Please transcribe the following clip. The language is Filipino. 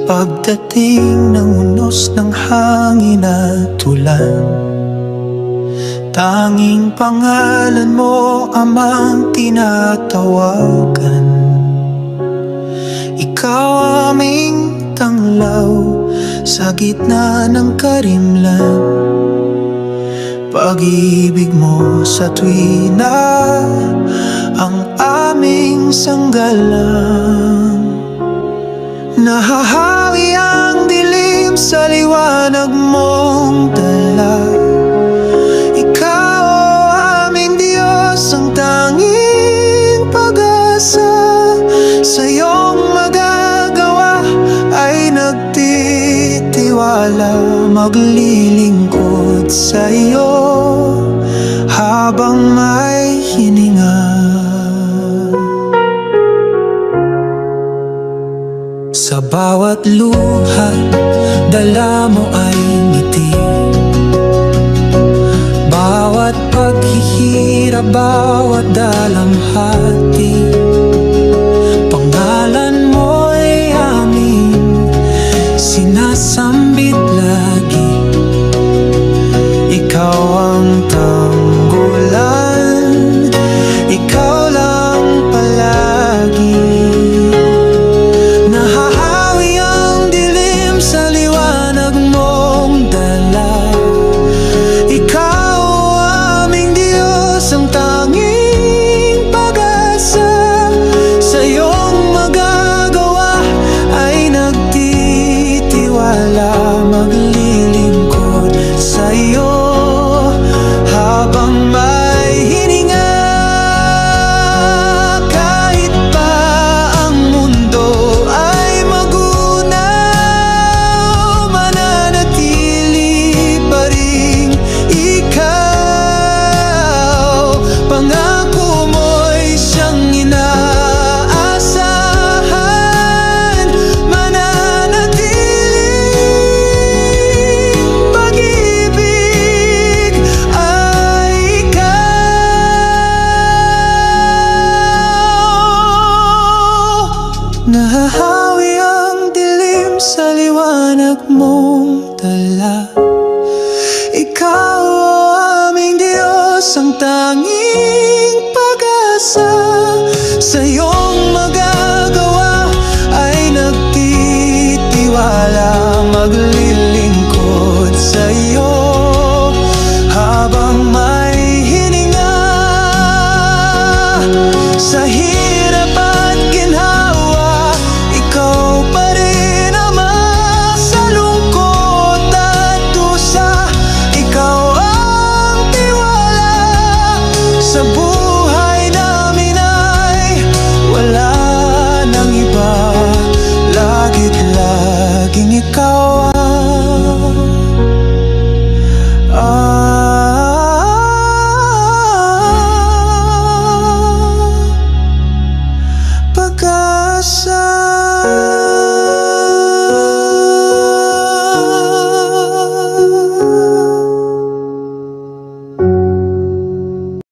pagdating ng unos ng hangin at ulan. Tanging pangalan mo amang tinatawagan. Ikaw aming tanglaw sa gitna ng karimlan. Pag-ibig mo sa tuwina ang aming sanggalang. Nahahawi ang dilim sa liwanag mong dala. Ikaw aming Diyos, ang tanging pag-asa. Sa iyong magagawa ay nagtitiwala. Maglilingkod sa iyo habang may hininga. Sa bawat luha, dala mo ay ngiti. Bawat paghihirap, bawat dalamhati, pangalan mo ay aming sinasambit lagi. Ikaw ang tanggulan, ikaw lang palagi. Nahahawi ang dilim sa liwanag mong dala. Ikaw aming Diyos, ang tanging pag-asa. Sa iyong magagawa ay nagtitiwala. Maglilingkod sa iyo